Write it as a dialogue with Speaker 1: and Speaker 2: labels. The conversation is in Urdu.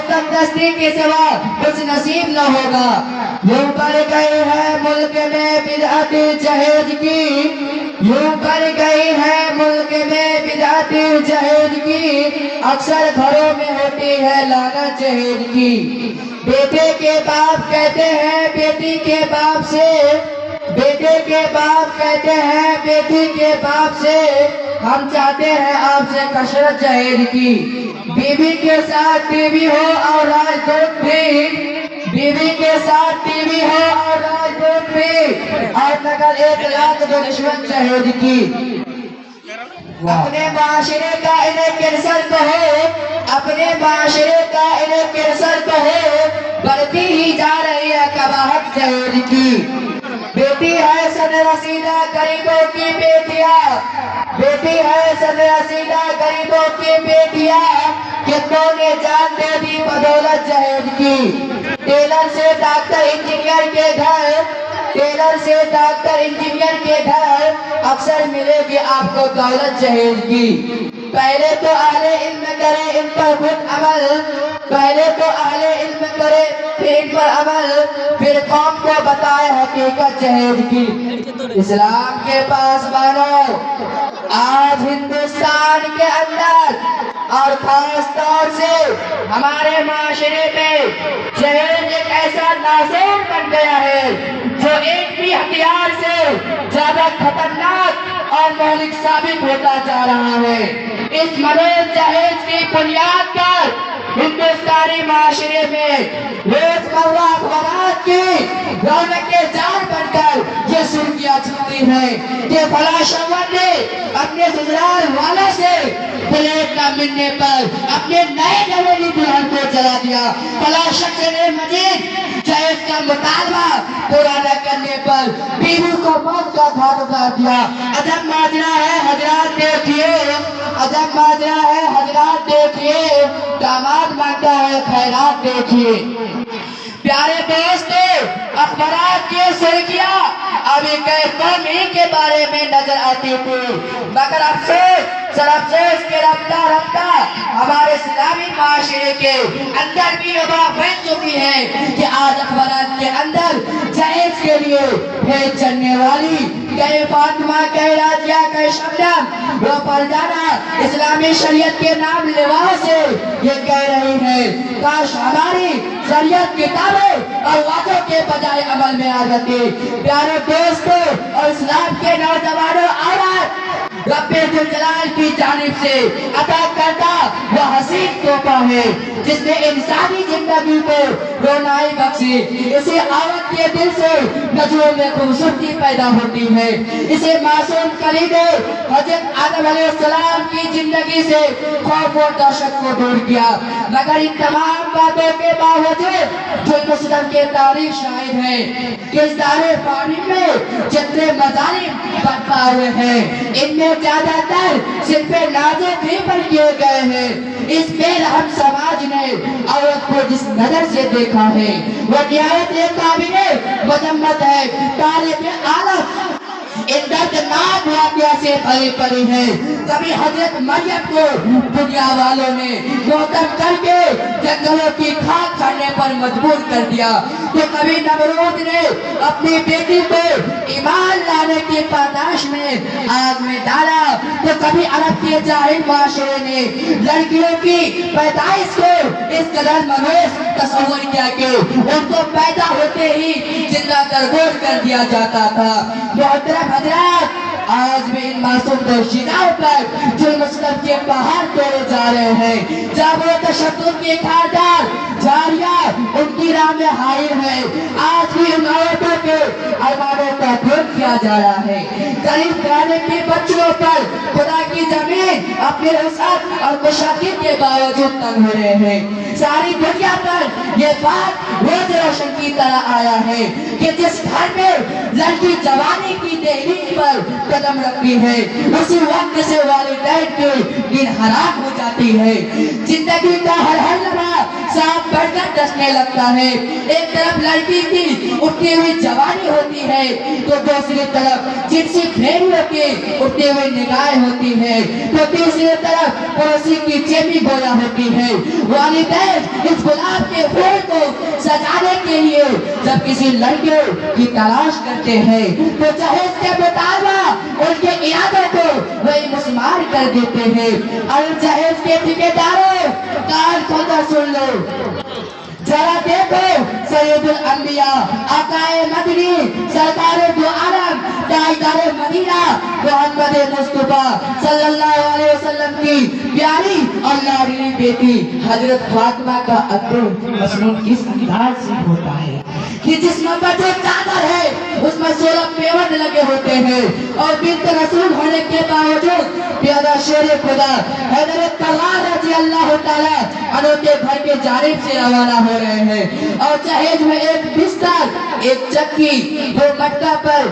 Speaker 1: تندرستی کے سوا کچھ نصیب نہ ہوگا۔ یوں کر گئی ہے ملک میں بدعت جہیز کی، یوں کر گئی ہے ملک میں بدعت جہیز کی، اکثر گھروں میں ہوتی ہے لعنت جہیز کی۔ بیٹے کے باپ کہتے ہیں بیٹی کے باپ سے، بیٹے کے باپ کہتے ہیں بیٹی کے باپ سے، ہم چاہتے ہیں آپ سے کثرت جہیز کی۔ بیوی کے ساتھ ٹی وی ہو اور راج دودھ بھی، بیوی کے ساتھ ٹی وی ہو اور راج دودھ بھی، اور نقل 1 لاکھ دشمن جہیز کی۔ اپنے معاشرے کا انہیں کینسر کہو، اپنے معاشرے کا انہیں کینسر کہو، بڑھتی ہی جا رہی ہے قباحت جہیز کی۔ بیٹی ہے سد رسیدہ غریبوں کی بیٹیاں، بیٹی ہے سد رسیدہ غریبوں کی بیٹیاں، کتنوں نے جان دے دی بدولت جہیز کی۔ ٹیلر سے ڈاکٹر انجینئر کے گھر، ٹیلر سے ڈاکٹر انجینئر کے گھر، اکثر ملے گی آپ کو دولت جہیز کی۔ پہلے تو اہل علم کرے ان پر خود عمل، پہلے تو اہل علم کرے پھر ان پر عمل، پھر قوم کو بتائے حقیقت جہیز کی۔ اسلام کے پاس بانو، آج ہندوستان کے اندر اور خاص طور سے ہمارے معاشرے میں جہیز ایک ایسا ناسور بن گیا ہے جو ایک بھی ہتھیار سے زیادہ خطرناک اور مہلک ثابت ہوتا جا رہا ہے۔ اس مریض جہیز کی بنیاد پر ہندوستانی معاشرے میں روزمرہ اخبارات کی رونق جان بن کر یہ سرخیاں چھپتی ہیں کہ فلاں شوہر نے اپنے سسرال والوں سے پلیٹ نہ ملنے پر اپنے نئے نویلی دلہن کو جلا دیا، فلاں شخص نے مزید جہیز کا مطالبہ پورا نہ کرنے پر بیوی کو موت کا گھاٹ اتار دیا۔ عجب ماجرا ہے حضرات دیکھیے، عجب ماجرا ہے حضرات دیکھیے، داماد مانگتا ہے خیرات دیکھیے۔ پیارے دوستو، اخبارات کی سرخیاں ابھی کئی قوم ہی کے بارے میں نظر آتی تھی، مگر افسوس سر افسوس کے رفتہ رفتہ ہمارے اسلامی معاشرے کے اندر بھی وبا پھیل چکی ہے کہ آج اخبارات کے اندر جہیز کے لیے بھیج چلنے والی کئی فاطمہ، کئی راجیہ، کئی شبنم، وہ فرزانہ اسلامی شریعت کے نام لوا سے یہ کہہ رہی ہے کاش ہماری شریعت کتابوں اور وعدوں کے بجائے عمل میں آ جاتی۔ پیارے دوستو اور اسلام کے نوجوانوں، آواز رب ذوالجلال کی جانب سے عطا کردہ وہ حسین تحفہ ہے جس نے انسانی زندگی کو رونائی بخشی۔ اسے عورت کے دل سے نظروں میں خوبصورتی پیدا ہوتی ہے، اسے معصوم کلید حضرت آدم علیہ السلام کی زندگی سے خوف و دہشت کو دور کیا۔ مگر ان تمام باتوں کے باوجود جو مسلم کے تاریخ شاہد ہے کہ اس دار فانی میں جتنے مظالم برپا ہوئے ہیں ان میں زیادہ تر صرف نازک ہی پر کیے گئے ہیں۔ اس بے رحم سماج نے عورت کو جس نظر سے دیکھا ہے وہ نہایت قابل مذمت ہے۔ تاریخ عالم ان دردناک واقعہ سے بھری پڑی ہے۔ کبھی حضرت مریم کو دنیا والوں نے محتم کر کے جنگلوں کی کھاد کھانے پر مجبور کر دیا، تو کبھی نمرود نے اپنی بیٹی کو ایمان لانے کی پاداش میں آگ میں ڈالا، تو کبھی عرب کے جاہل معاشرے نے لڑکیوں کی پیدائش کو اس قدر مہوس تصور کیا کہ ان کو پیدا ہوتے ہی زندہ درگور کر دیا جاتا تھا۔ محترم حضرات، آج بھی ان معصوم دوشیداؤں پر جو مسلم کے پہاڑ توڑے جا رہے ہیں، جب وہ تشدد کی کھاردار جاریہ ان کی راہ میں حائر ہے، آج بھی ان عورتوں کے ارمانوں کا دھون کیا جا رہا ہے۔ غریب گھرانے کی بچیوں پر خدا کی زمین اپنے وسعت اور کشادگی کے باوجود تنگ ہو رہے ہیں۔ ساری دنیا پر یہ بات روز روشن کی طرح آیا ہے کہ جس گھر میں لڑکی جوانی کی دہلیز پر قدم رکھتی ہے اسی وقت سے والدین کی نیند حرام ہو جاتی ہے۔ زندگی کا ہر لمحہ سانپ بڑھ کر دسنے لگتا ہے. ایک طرف لڑکی کی اٹھتی ہوئی جوانی ہوتی ہے تو دوسری طرف جنسی پھیڑیوں کی اٹھتی ہوئی نگاہیں ہوتی ہے تو تیسری طرف پڑوسی کی چیمی گویا ہوتی ہے. والدین اس گلاب کے پھول کو سجانے کے لیے جب کسی لڑکے کی تلاش کرتے ہیں تو جہیز کے مطابق ان کے ارادوں کو وہی مسمار کر دیتے ہیں. اور جہیز کے ٹھیکیداروں کان کھول کر سن لو، ذرا دیکھو سید الانبیاء آقائے مدنی سرکار دو عالم تاجدار مدینہ محمد مصطفیٰ صلی اللہ علیہ وسلم کی پیاری اور لاڈلی بیٹی حضرت فاطمہ کا عطر مسنون کس انداز سے ہوتا ہے کہ جسم پر جو چادر ہے اس میں 16 پیوند لگے ہوتے ہیں اور بنت رسول ہونے کے باوجود پیارا شیر خدا حضرت طلحہ رضی اللہ تعالیٰ عنہ کے گھر کے جانب سے روانہ ہو رہے ہیں اور جہیز میں ایک بستر، ایک چکی، 2 مٹکا پر